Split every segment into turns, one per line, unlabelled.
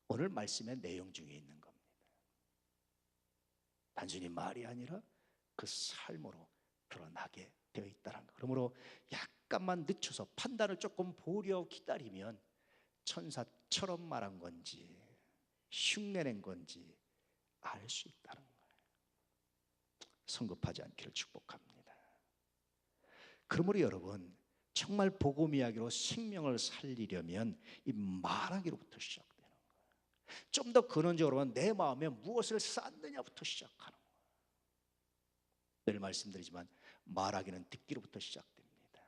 오늘 말씀의 내용 중에 있는 겁니다. 단순히 말이 아니라 그 삶으로 드러나게 되어 있다는 거. 그러므로 약간만 늦춰서 판단을 조금 보려 기다리면 천사처럼 말한 건지 흉내낸 건지 알 수 있다는 거예요. 성급하지 않기를 축복합니다. 그러므로 여러분, 정말 복음 이야기로 생명을 살리려면 이 말하기로부터 시작되는 거예요. 좀 더 근원적으로 내 마음에 무엇을 쌓느냐부터 시작하는 거예요. 늘 말씀드리지만 말하기는 듣기로부터 시작됩니다.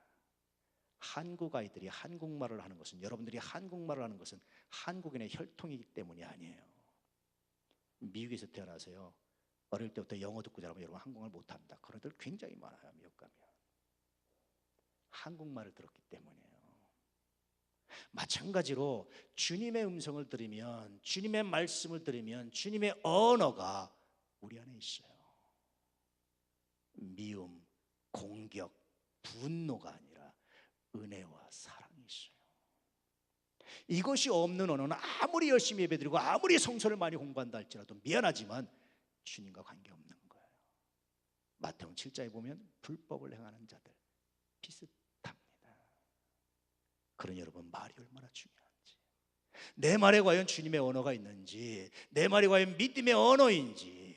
한국 아이들이 한국말을 하는 것은, 여러분들이 한국말을 하는 것은 한국인의 혈통이기 때문이 아니에요. 미국에서 태어나서요, 어릴 때부터 영어 듣고 자라면 여러분 한국말 못합니다. 그런 애들 굉장히 많아요. 미국 가면 한국말을 들었기 때문이에요. 마찬가지로 주님의 음성을 들으면, 주님의 말씀을 들으면 주님의 언어가 우리 안에 있어요. 미움, 공격, 분노가 아니라 은혜와 사랑이 있어요. 이것이 없는 언어는 아무리 열심히 예배드리고 아무리 성서를 많이 공부한다 할지라도 미안하지만 주님과 관계없는 거예요. 마태복음 7장에 보면 불법을 행하는 자들 비슷합니다. 그러니 여러분, 말이 얼마나 중요한지, 내 말에 과연 주님의 언어가 있는지, 내 말이 과연 믿음의 언어인지,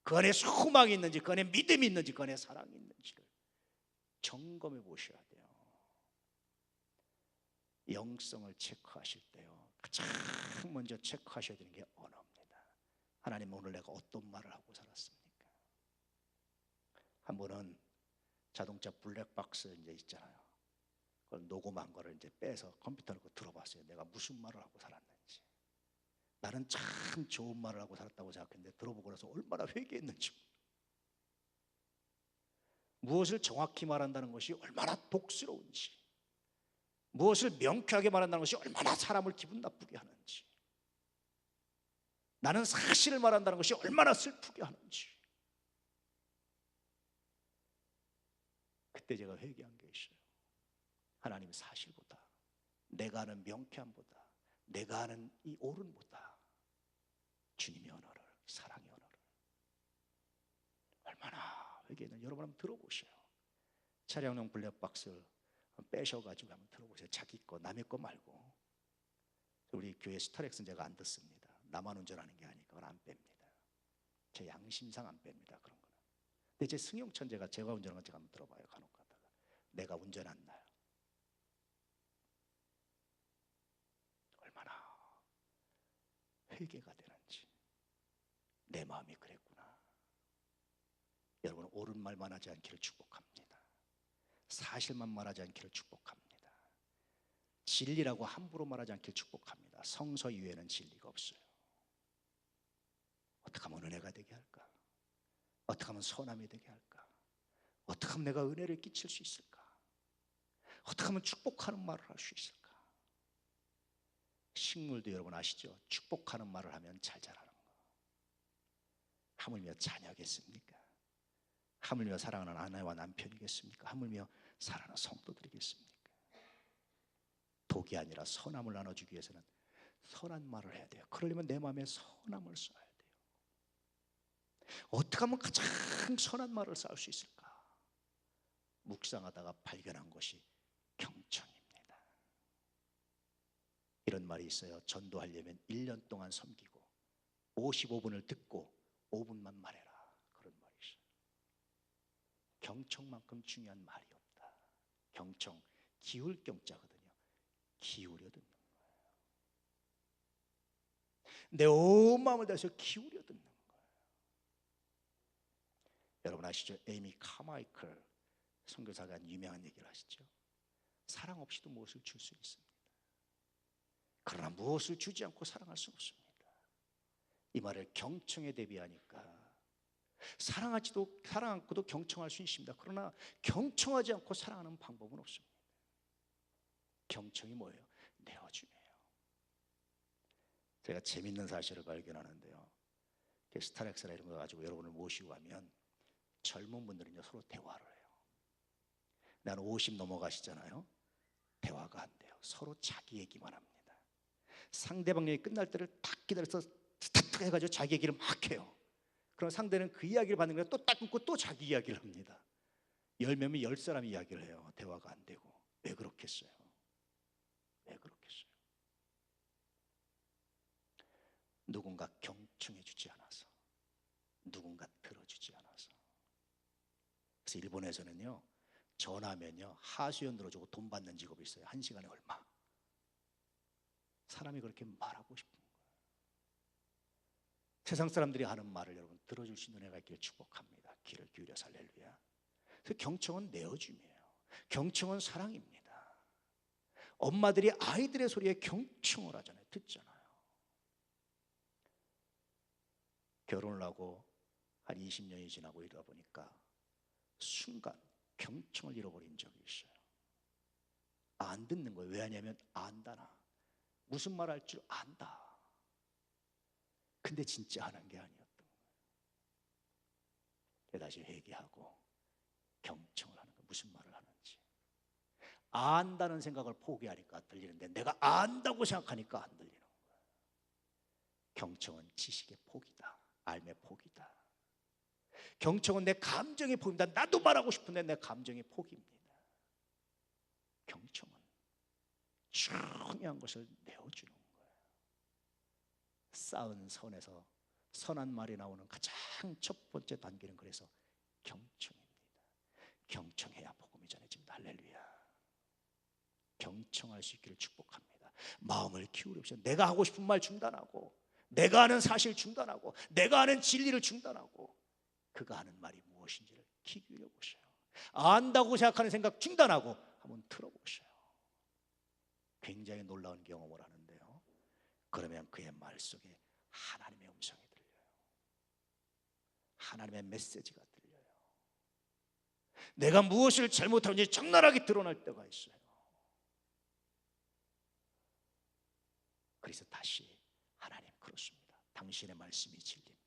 그 안에 소망이 있는지, 그 안에 믿음이 있는지, 그 안에 사랑이 있는지를 점검해 보셔야 돼요. 영성을 체크하실 때요, 가장 먼저 체크하셔야 되는 게 언어입니다. 하나님, 오늘 내가 어떤 말을 하고 살았습니까? 한 번은 자동차 블랙박스 이제 있잖아요. 그걸 녹음한 거를 이제 빼서 컴퓨터 넣고 들어봤어요. 내가 무슨 말을 하고 살았는지. 나는 참 좋은 말을 하고 살았다고 생각했는데 들어보고 나서 얼마나 회개했는지, 무엇을 정확히 말한다는 것이 얼마나 독스러운지, 무엇을 명쾌하게 말한다는 것이 얼마나 사람을 기분 나쁘게 하는지, 나는 사실을 말한다는 것이 얼마나 슬프게 하는지, 그때 제가 회개한 게 있어요. 하나님, 사실보다, 내가 아는 명쾌함보다, 내가 아는 이 옳음보다 주님의 언어를, 사랑의 언어를 얼마나 회개했는지 여러분 한번 들어보세요. 차량용 블랙박스 빼셔가지고 한번 들어보세요. 자기 거, 남의 거 말고. 우리 교회 스타렉스는 제가 안 듣습니다. 나만 운전하는 게 아니니까 그건 안 뺍니다. 제 양심상 안 뺍니다. 그런 거는. 근데 제 승용차는 제가 운전하는 건 제가 한번 들어봐요. 간혹 가다가 내가 운전 안 나요. 얼마나 회개가 되는지, 내 마음이 그랬구나. 여러분, 옳은 말만 하지 않기를 축복합니다. 사실만 말하지 않기를 축복합니다. 진리라고 함부로 말하지 않기를 축복합니다. 성서 이외에는 진리가 없어요. 어떻게 하면 은혜가 되게 할까? 어떻게 하면 선함이 되게 할까? 어떻게 하면 내가 은혜를 끼칠 수 있을까? 어떻게 하면 축복하는 말을 할 수 있을까? 식물도 여러분 아시죠? 축복하는 말을 하면 잘 자라는 거. 하물며 자녀겠습니까? 하물며 사랑하는 아내와 남편이겠습니까? 하물며 사랑하는 성도들이겠습니까? 독이 아니라 선함을 나눠주기 위해서는 선한 말을 해야 돼요. 그러려면 내 마음에 선함을 써야 돼요. 어떻게 하면 가장 선한 말을 쌓을 수 있을까? 묵상하다가 발견한 것이 경청입니다. 이런 말이 있어요. 전도하려면 1년 동안 섬기고 55분을 듣고 5분만 말해라. 그런 말이 있어요. 경청만큼 중요한 말이 없다. 경청, 기울 경자거든요. 기울여 듣는 거예요. 내 온 마음을 다해서 기울여 듣는 거예요. 여러분 아시죠? 에이미 카마이클 선교사가 한 유명한 얘기를 하시죠. 사랑 없이도 무엇을 줄 수 있습니다. 그러나 무엇을 주지 않고 사랑할 수 없습니다. 이 말을 경청에 대비하니까 사랑 않고도 경청할 수 있습니다. 그러나 경청하지 않고 사랑하는 방법은 없습니다. 경청이 뭐예요? 내어줌이에요. 제가 재밌는 사실을 발견하는데요. 스타렉스나 이런 거 가지고 여러분을 모시고 가면 젊은 분들은요 서로 대화를 해요. 나는 50 넘어가시잖아요. 대화가 안 돼요. 서로 자기 얘기만 합니다. 상대방 얘기 끝날 때를 딱 기다려서 스타트 해가지고 자기 얘기를 막 해요. 그럼 상대는 그 이야기를 받는 거야. 또 딱 끊고 또 자기 이야기를 합니다. 10명이 10사람 이야기를 해요. 대화가 안 되고. 왜 그렇겠어요? 왜 그렇겠어요? 누군가 경청해 주지 않아서, 누군가 들어주지 않아서. 그래서 일본에서는요, 전화하면요 하소연 들어주고 돈 받는 직업이 있어요. 1시간에 얼마. 사람이 그렇게 말하고 싶은 거예요. 세상 사람들이 하는 말을 여러분 들어줄 수 있는 은혜가 있기를 축복합니다. 귀를 기울여서 할렐루야. 그래서 경청은 내어줌이에요. 경청은 사랑입니다. 엄마들이 아이들의 소리에 경청을 하잖아요. 듣잖아요. 결혼을 하고 한 20년이 지나고 이러다 보니까 순간 경청을 잃어버린 적이 있어요. 안 듣는 거예요. 왜 하냐면 안다나. 무슨 말 할 줄 안다. 근데 진짜 하는 게 아니었던 거예요. 다시 회개하고 경청을 하는 거예요. 무슨 말을 하는지. 안다는 생각을 포기하니까 들리는데 내가 안다고 생각하니까 안 들리는 거예요. 경청은 지식의 폭이다. 삶의 폭이다. 경청은 내 감정의 폭입니다. 나도 말하고 싶은데 내 감정의 폭입니다. 경청은 중요한 것을 내어주는 거예요. 쌓은 선에서 선한 말이 나오는 가장 첫 번째 단계는 그래서 경청입니다. 경청해야 복음이 전해집니다. 할렐루야. 경청할 수 있기를 축복합니다. 마음을 기울이십시오. 내가 하고 싶은 말 중단하고, 내가 아는 사실 중단하고, 내가 아는 진리를 중단하고, 그가 하는 말이 무엇인지를 귀 기울여 보셔요. 안다고 생각하는 생각 중단하고 한번 들어보셔요. 굉장히 놀라운 경험을 하는데요, 그러면 그의 말 속에 하나님의 음성이 들려요. 하나님의 메시지가 들려요. 내가 무엇을 잘못하는지 적나라하게 드러날 때가 있어요. 그래서 다시 하나님 그렇습니다. 당신의 말씀이 진리입니다.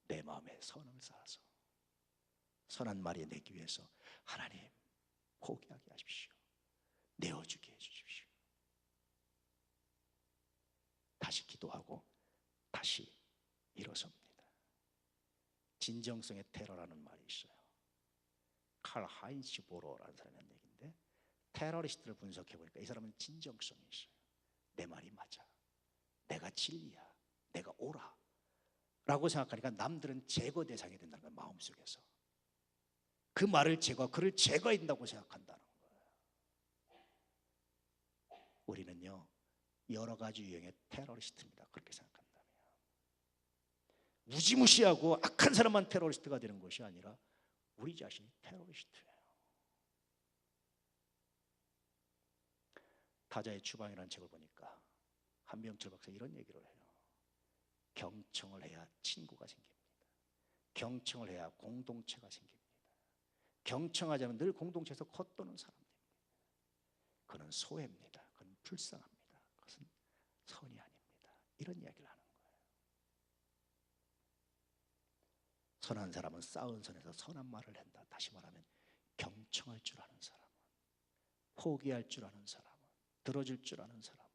내 마음에 선을 쌓아서 선한 말이 내기 위해서 하나님 포기하게 하십시오. 내어주게 해주십시오. 다시 기도하고 다시 일어섭니다. 진정성의 테러라는 말이 있어요. 칼 하인츠 보로라는 사람이 한 얘기인데, 테러리스트를 분석해 보니까 이 사람은 진정성이 있어요. 내 말이 맞아, 내가 진리야, 내가 옳아 라고 생각하니까 남들은 제거 대상이 된다는 거예요. 마음속에서 그 말을 제거, 그를 제거해야 된다고 생각한다는 거예요. 우리는요 여러 가지 유형의 테러리스트입니다. 그렇게 생각한다면 무지무시하고 악한 사람만 테러리스트가 되는 것이 아니라 우리 자신이 테러리스트예요. 타자의 추방이라는 책을 보니까 한명철 박사 이런 얘기를 해요. 경청을 해야 친구가 생깁니다. 경청을 해야 공동체가 생깁니다. 경청하자면 늘 공동체에서 겉도는 사람입니다. 그는 소외입니다. 그는 불쌍합니다. 그것은 선이 아닙니다. 이런 이야기를 하는 거예요. 선한 사람은 쌓은 선에서 선한 말을 한다. 다시 말하면 경청할 줄 아는 사람은, 포기할 줄 아는 사람은, 들어줄 줄 아는 사람은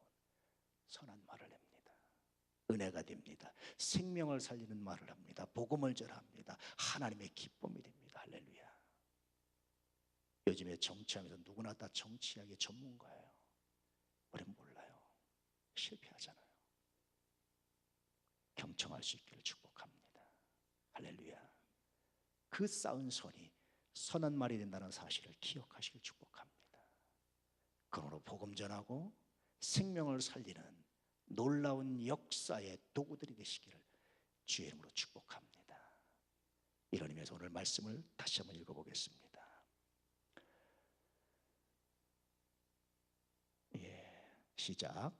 선한 말을 합니다. 은혜가 됩니다. 생명을 살리는 말을 합니다. 복음을 전합니다. 하나님의 기쁨이 됩니다. 할렐루야. 요즘에 정치하면서 누구나 다 정치하기의 전문가예요. 우리는 몰라요. 실패하잖아요. 경청할 수 있기를 축복합니다. 할렐루야. 그 쌓은 선이 선한 말이 된다는 사실을 기억하시길 축복합니다. 그러므로 복음 전하고 생명을 살리는 놀라운 역사의 도구들이 되시기를 주의 이름으로 축복합니다. 이런 의미에서 오늘 말씀을 다시 한번 읽어보겠습니다. 시작.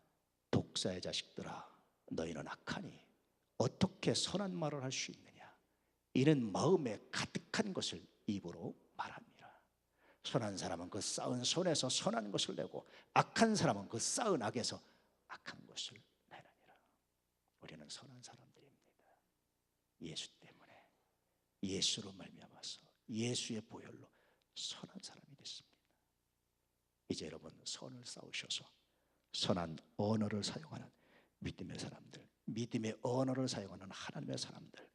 독사의 자식들아, 너희는 악하니 어떻게 선한 말을 할 수 있느냐? 이는 마음에 가득한 것을 입으로 말합니다. 선한 사람은 그 쌓은 손에서 선한 것을 내고, 악한 사람은 그 쌓은 악에서 악한 것을 내느니라. 우리는 선한 사람들입니다. 예수 때문에, 예수로 말미암아서, 예수의 보혈로 선한 사람이 됐습니다. 이제 여러분 선을 쌓으셔서 선한 언어를 사용하는 믿음의 사람들, 믿음의 언어를 사용하는 하나님의 사람들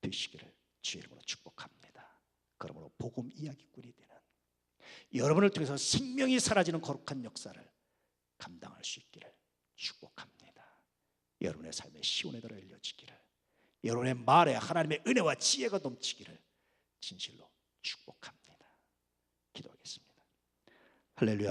되시기를 주의 이름으로 축복합니다. 그러므로 복음 이야기꾼이 되는 여러분을 통해서 생명이 사라지는 거룩한 역사를 감당할 수 있기를 축복합니다. 여러분의 삶에 시온의 달을 열려지기를, 여러분의 말에 하나님의 은혜와 지혜가 넘치기를 진실로 축복합니다. 기도하겠습니다. 할렐루야.